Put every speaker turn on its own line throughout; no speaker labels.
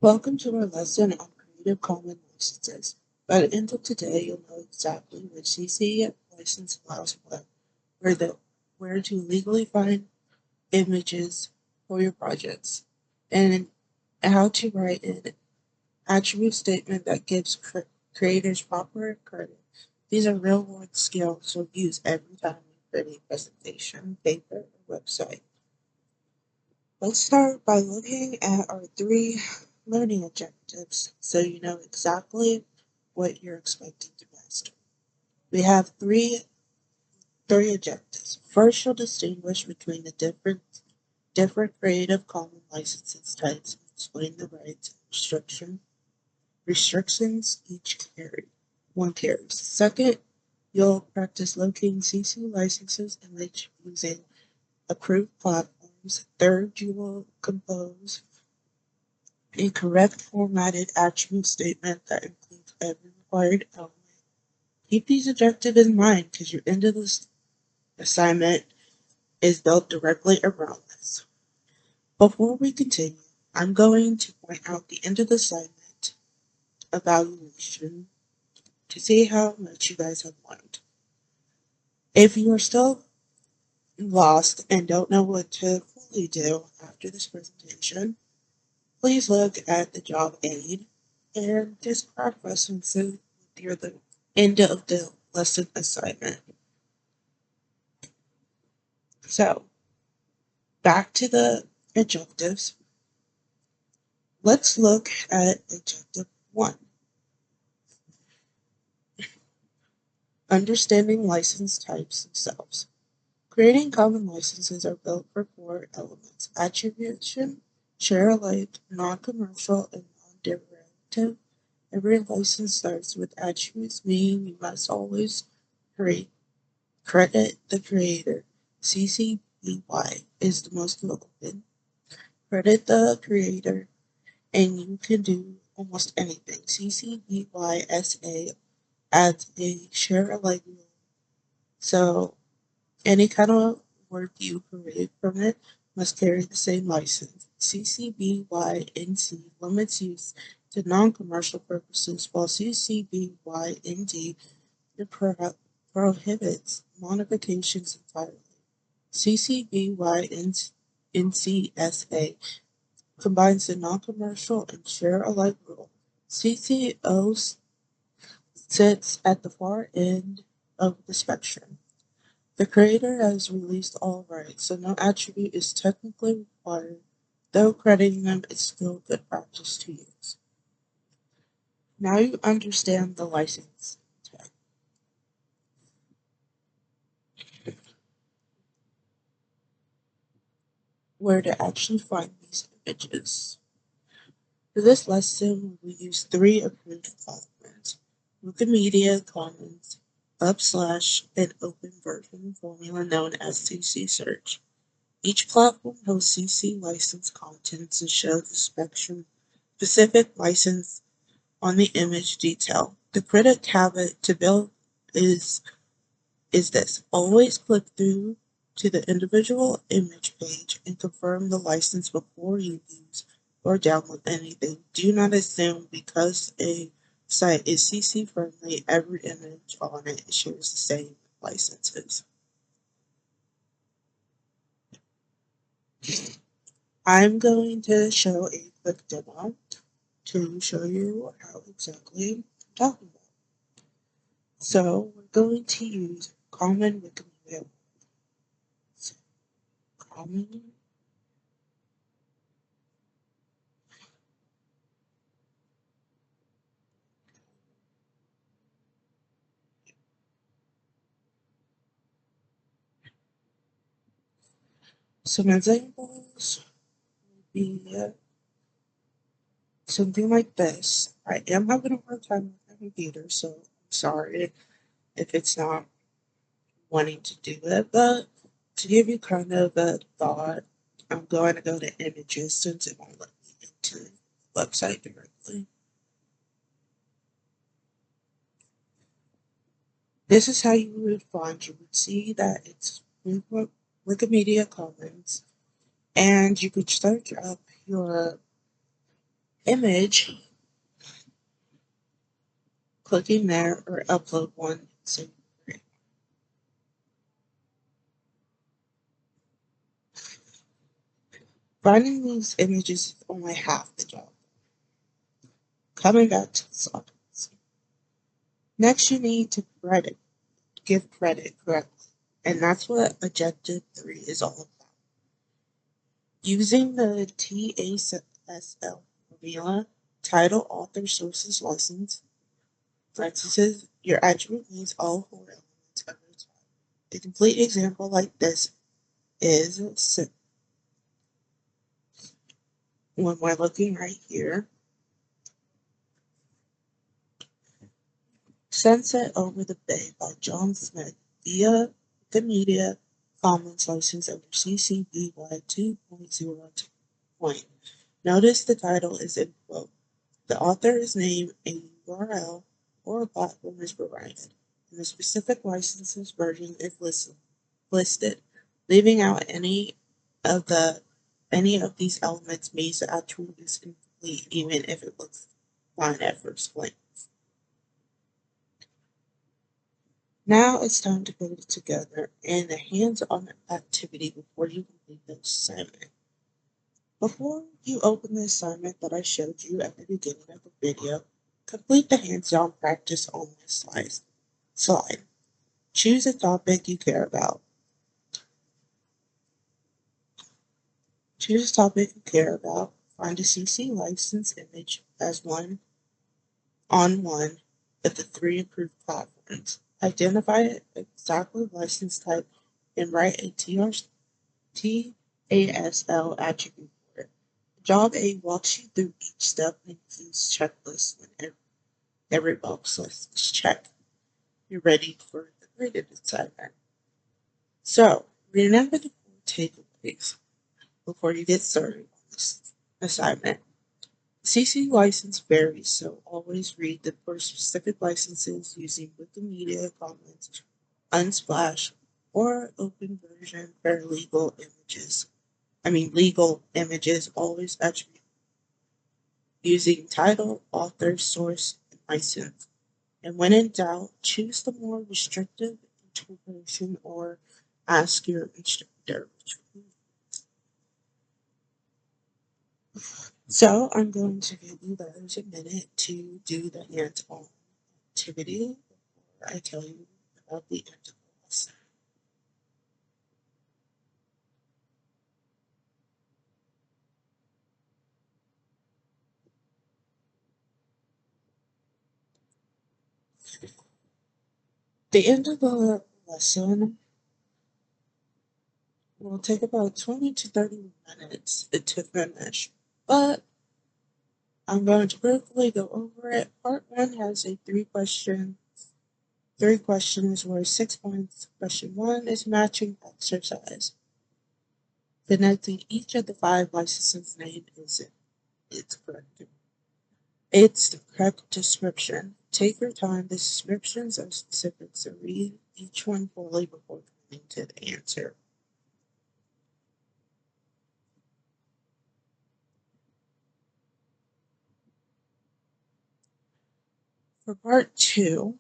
Welcome to our lesson on Creative Commons licenses. By the end of today, you'll know exactly which CC license allows what, where to legally find images for your projects, and how to write an attribute statement that gives creators proper credit. These are real-world skills you'll use every time you create a presentation, paper, or website. Let's start by looking at our three learning objectives so you know exactly what you're expecting to master. We have three objectives. First, you'll distinguish between the different Creative Commons licenses types and explain the rights and restrictions each one carries. Second, you'll practice locating CC licenses and using approved platforms. Third, you will compose a correct formatted attribute statement that includes every required element. Keep these objectives in mind because your end of this assignment is built directly around this. Before we continue, I'm going to point out the end of the assignment evaluation to see how much you guys have learned. If you are still lost and don't know what to fully do after this presentation, please look at the job aid and just practice with the end of the lesson assignment. So, back to the objectives. Let's look at objective 1. Understanding license types themselves. Creating common licenses are built for 4 elements: attribution, share alike, non-commercial, and non-derivative. Every license starts with attributes, meaning you must always credit the creator. CC BY is the most common. Credit the creator, and you can do almost anything. CC BY SA adds a share alike rule. So any kind of work you create from it must carry the same license. CC BY NC limits use to non-commercial purposes, while CC BY ND prohibits modifications entirely. CC BY NC SA combines the non-commercial and share alike rule. CCO sits at the far end of the spectrum. The creator has released all rights, so no attribute is technically required, though crediting them is still good practice to use. Now you understand the license type. Where to actually find these images. For this lesson, we use 3 approved platforms: Wikimedia Commons, / an open version formula known as CC Search. Each platform hosts CC license contents and shows the specific license on the image detail. The critic habit to build is this: always click through to the individual image page and confirm the license before you use or download anything. Do not assume because a site is CC friendly, every image on it shares the same licenses. I'm going to show a quick demo to show you how exactly I'm talking about. So we're going to use Common Wikimedia. So, Common Some examples would be something like this. I am having a hard time with my computer, so I'm sorry if it's not wanting to do it, but to give you kind of a thought, I'm going to go to images since it won't let me into the website directly. This is how you would find. You would see that it's Wikimedia Commons, and you could search up your image, clicking there, or upload one. So finding these images is only half the job. Coming back to the slides. Next, you need to give credit correctly. And that's what Objective 3 is all about. Using the TASL formula, title, author, sources, license, parentheses, your attribute means all four elements of your title. A complete example like this is when we're looking right here. Sunset Over the Bay by John Smith via the Media Commons license under CC BY 2.02. Notice the title is in quote. The author is named, a URL or a platform is provided, and the specific licenses version is listed. Leaving out any of these elements means the attribute is incomplete, even if it looks fine at first glance. Now it's time to put it together in a hands-on activity before you complete the assignment. Before you open the assignment that I showed you at the beginning of the video, complete the hands-on practice on this slide. Choose a topic you care about. Choose a topic you care about. Find a CC license image as one on one of the three approved platforms. Identify exactly license type and write a TASL attribute for it. Job A walks you through each step and includes checklists when every box list is checked. You're ready for the graded assignment. So, remember the four takeaways before you get started on this assignment. CC license varies, so always read the for specific licenses using Wikimedia Commons, Unsplash, or open version for legal images. Always attribute using title, author, source, and license. And when in doubt, choose the more restrictive interpretation or ask your instructor. So I'm going to give you guys a minute to do the hands-on activity before I tell you about the intervals. The end of the lesson will take about 20 to 30 minutes to finish, but I'm going to briefly go over it. Part 1 has a three questions worth 6 points. Question 1 is matching exercise. Connecting each of the 5 licenses named is its correct description. Take your time. The descriptions are specific, so read each one fully before coming to the answer. For part 2,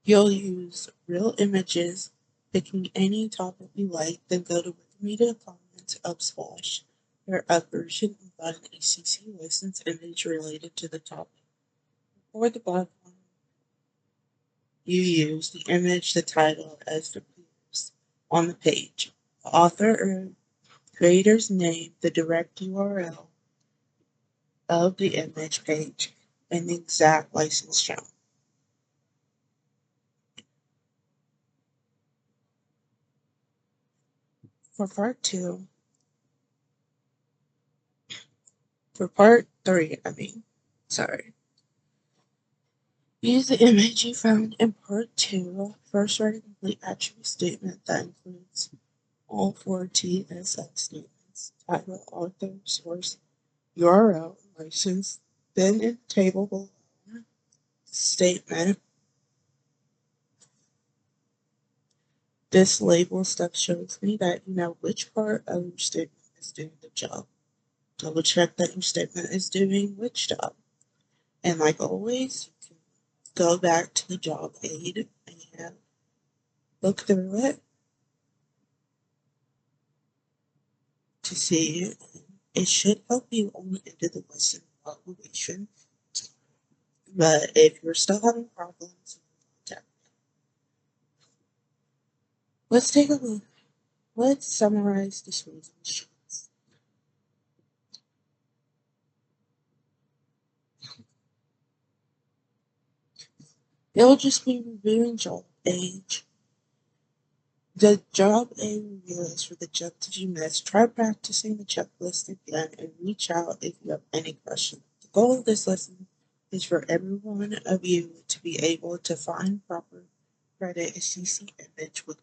you'll use real images, picking any topic you like, then go to Wikimedia Commons Unsplash or Upversion and find a CC license image related to the topic. For the platform, you use the image, the title as appears on the page. The author or creator's name, the direct URL of the image page, and the exact license shown. For part 3, use the image you found in part 2. First, write a complete attribute statement that includes all 4 TSL statements: title, author, source, URL, license. Then in the table below statement, this label step shows me that you know which part of your statement is doing the job. Double check that your statement is doing which job. And like always, you can go back to the job aid and look through it to see. It should help you on the end of the lesson evaluation. But if you're still having problems, let's take a look. Let's summarize this week's instructions. It'll just be reviewing job age. The job aid review is for the objectives you missed. Try practicing the checklist again and reach out if you have any questions. The goal of this lesson is for every one of you to be able to find proper credit a CC image with